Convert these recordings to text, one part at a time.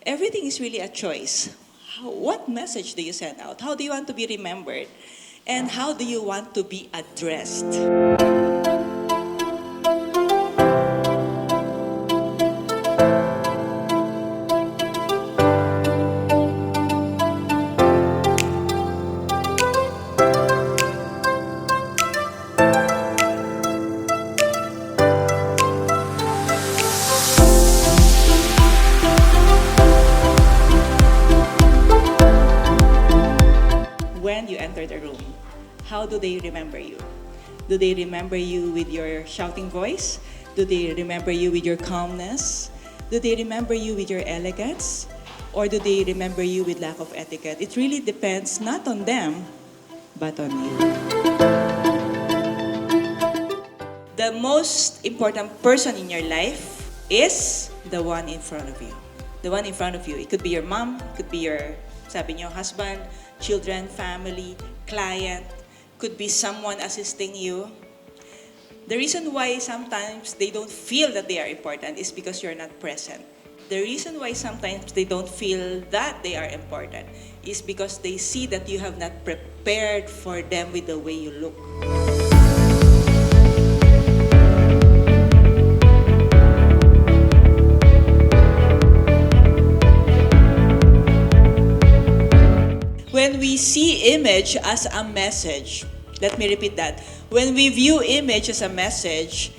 everything is really a choice. What message do you send out? How do you want to be remembered? And how do you want to be addressed? When you enter the room, how do they remember you? Do they remember you with your shouting voice? Do they remember you with your calmness? Do they remember you with your elegance? Or do they remember you with lack of etiquette? It really depends not on them, but on you. The most important person in your life is the one in front of you. The one in front of you. It could be your mom, it could be your, sabi niyo, husband, children, family, client, could be someone assisting you. The reason why sometimes they don't feel that they are important is because you're not present. The reason why sometimes they don't feel that they are important is because they see that you have not prepared for them with the way you look. When we see image as a message, let me repeat that. When we view image as a message,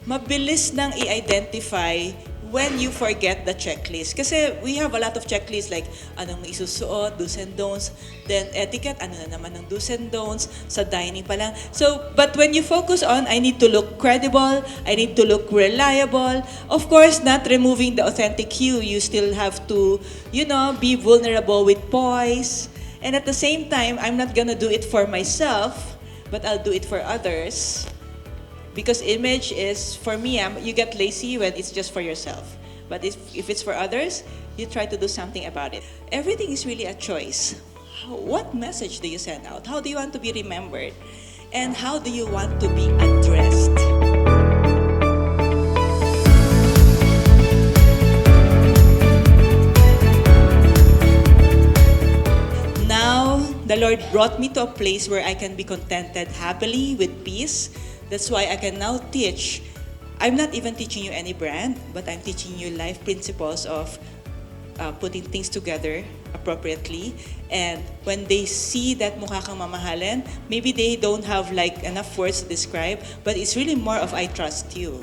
mabilis nang i-identify when you forget the checklist. Kasi we have a lot of checklists like anong isusuot, do's and don'ts, then etiquette, ano na naman ang do's and don'ts, sa dining pa lang. So, but when you focus on, I need to look credible, I need to look reliable, of course, not removing the authentic you, you still have to, be vulnerable with poise. And at the same time, I'm not gonna do it for myself, but I'll do it for others. Because image is, for me, you get lazy when it's just for yourself. But if it's for others, you try to do something about it. Everything is really a choice. What message do you send out? How do you want to be remembered? And how do you want to be addressed? The Lord brought me to a place where I can be contented happily with peace. That's why I can now teach. I'm not even teaching you any brand, but I'm teaching you life principles of putting things together appropriately. And when they see that mukha kang mamahalin, maybe they don't have like enough words to describe, but it's really more of I trust you.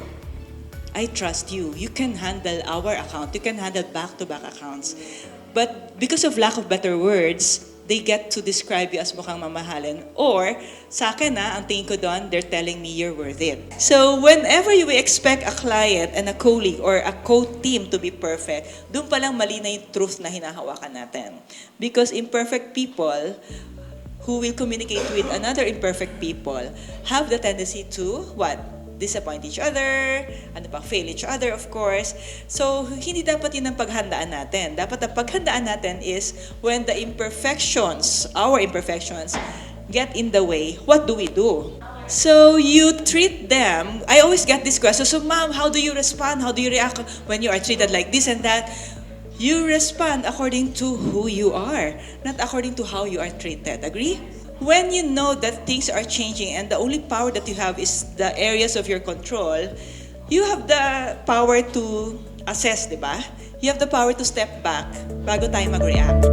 I trust you. You can handle our account. You can handle back-to-back accounts. But because of lack of better words, they get to describe you as mukhang mamahalin. Or, sa akin ang tingin ko doon, they're telling me you're worth it. So, whenever you expect a client and a colleague or a co-team to be perfect, doon palang mali na yung truth na hinahawakan natin. Because imperfect people who will communicate with another imperfect people have the tendency to, what? Disappoint each other, fail each other, of course. So, hindi dapat yun ang paghandaan natin. Dapat ang paghandaan natin is when the imperfections, our imperfections, get in the way, what do we do? So, you treat them, I always get this question, so ma'am, how do you respond? How do you react when you are treated like this and that? You respond according to who you are, not according to how you are treated. Agree? When you know that things are changing and the only power that you have is the areas of your control, you have the power to assess, di ba? You have the power to step back bago tayo mag-react.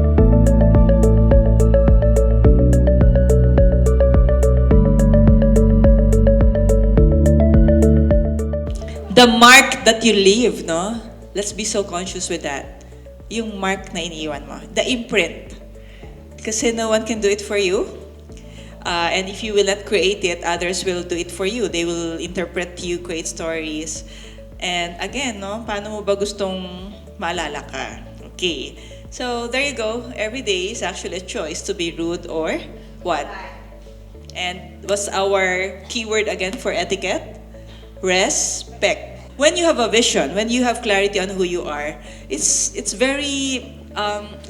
The mark that you leave, no? Let's be so conscious with that. Yung mark na iniiwan mo. The imprint. Kasi no one can do it for you. And if you will not create it, others will do it for you. They will interpret you, create stories. And again, no, paano mo ba gustong maalala ka? Okay. So, there you go. Every day is actually a choice to be rude or what? And what's our keyword again for etiquette? Respect. When you have a vision, when you have clarity on who you are, it's very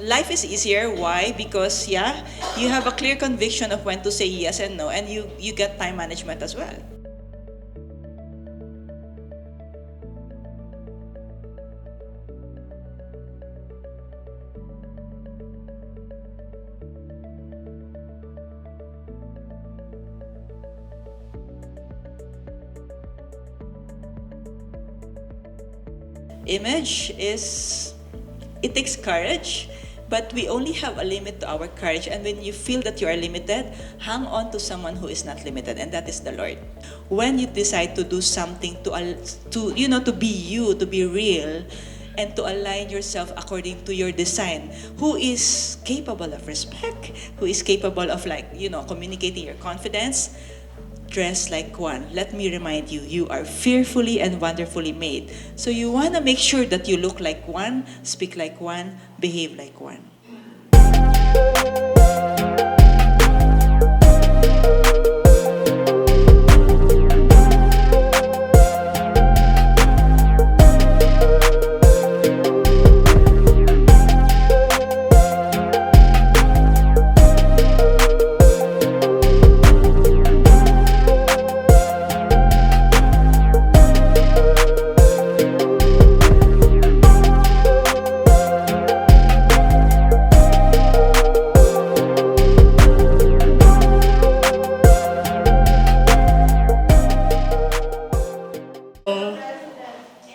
life is easier. Why? Because you have a clear conviction of when to say yes and no, and you get time management as well. image is, it takes courage, but we only have a limit to our courage. And when you feel that you are limited, hang on to someone who is not limited, and that is the Lord. When you decide to do something to be you, to be real, and to align yourself according to your design, who is capable of respect, who is capable of communicating your confidence, dress like one. Let me remind you, you are fearfully and wonderfully made. So you want to make sure that you look like one, speak like one, behave like one.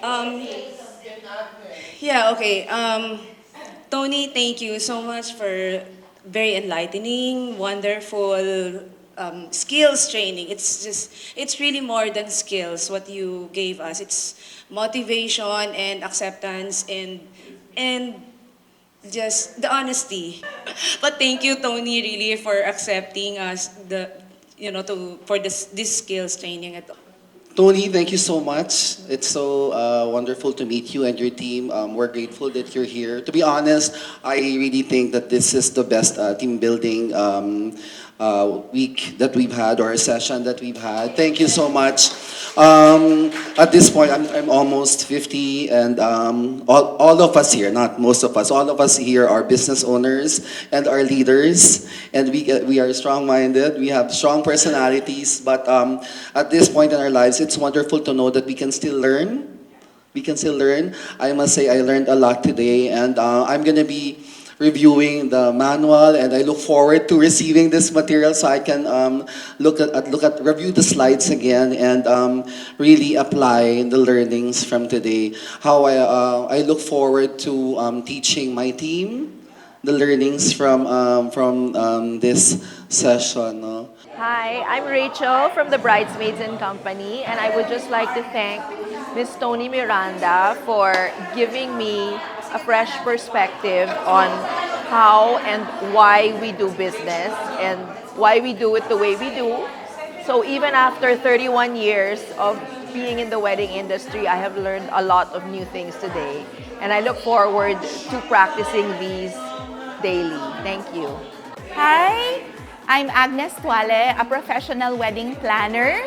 Um, yeah, okay. Tony, thank you so much for very enlightening, wonderful skills training. It's really more than skills what you gave us. It's motivation and acceptance and just the honesty. But thank you, Tony, really for accepting us for this skills training at all. Tony, thank you so much. It's so wonderful to meet you and your team. We're grateful that you're here. To be honest, I really think that this is the best team building week that we've had, or a session that we've had. Thank you so much. At this point, I'm almost 50, and all of us here, not most of us, all of us here are business owners and are leaders, and we are strong-minded. We have strong personalities, but at this point in our lives, it's wonderful to know that we can still learn. We can still learn. I must say, I learned a lot today, and I'm gonna be reviewing the manual, and I look forward to receiving this material so I can review the slides again, and really apply the learnings from today. How I look forward to teaching my team the learnings from this session. No? Hi, I'm Rachel from the Bridesmaids and Company, and I would just like to thank Miss Toni Miranda for giving me a fresh perspective on how and why we do business and why we do it the way we do. So even after 31 years of being in the wedding industry, I have learned a lot of new things today, and I look forward to practicing these daily. Thank you. Hi, I'm Agnes Tuale, a professional wedding planner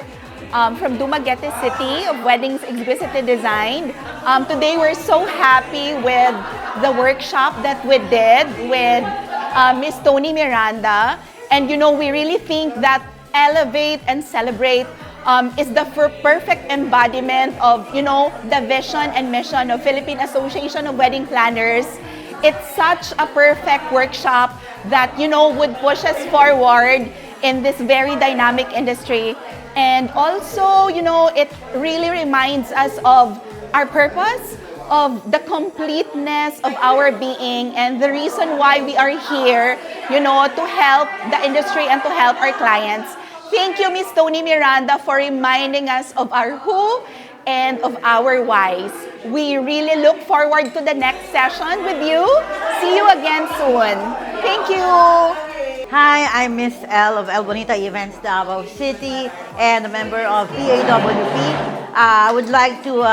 from Dumaguete City of Weddings Exquisitely Designed. Today we're so happy with the workshop that we did with Miss Toni Miranda. And we really think that elevate and celebrate is the perfect embodiment of the vision and mission of Philippine Association of Wedding Planners. It's such a perfect workshop that would push us forward in this very dynamic industry. And also, it really reminds us of our purpose, of the completeness of our being, and the reason why we are here, to help the industry and to help our clients. Thank you, Miss Toni Miranda, for reminding us of our who and of our whys. We really look forward to the next session with you. See you again soon. Thank you. Hi, I'm Miss L of El Bonita Events, Davao City, and a member of PAWP. I would like to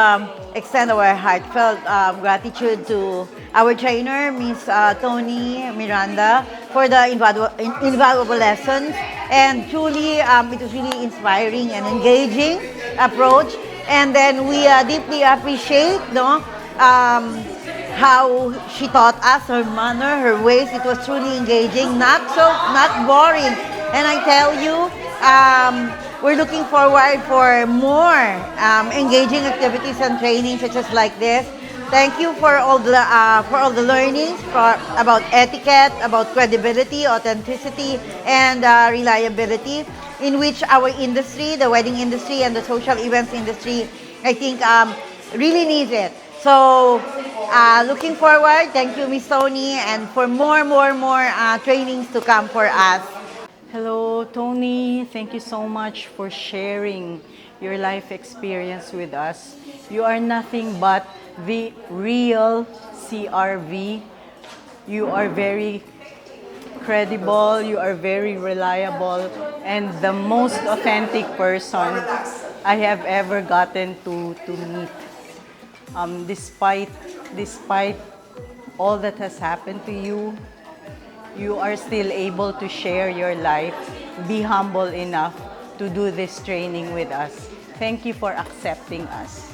extend our heartfelt gratitude to our trainer, Miss Toni Miranda, for the invaluable lessons. And truly, it was really inspiring and engaging approach. And then we deeply appreciate how she taught us, her manner, her ways. It was truly engaging, not boring. And I tell you, we're looking forward for more engaging activities and training such as like this. Thank you for all the learnings about etiquette, about credibility, authenticity, and reliability, in which our industry, the wedding industry and the social events industry, I think really needs it. So, looking forward. Thank you, Miss Tony, and for more trainings to come for us. Hello, Tony. Thank you so much for sharing your life experience with us. You are nothing but the real CRV. You are very credible, you are very reliable, and the most authentic person I have ever gotten to meet. Despite all that has happened to you, you are still able to share your life, be humble enough to do this training with us. Thank you for accepting us.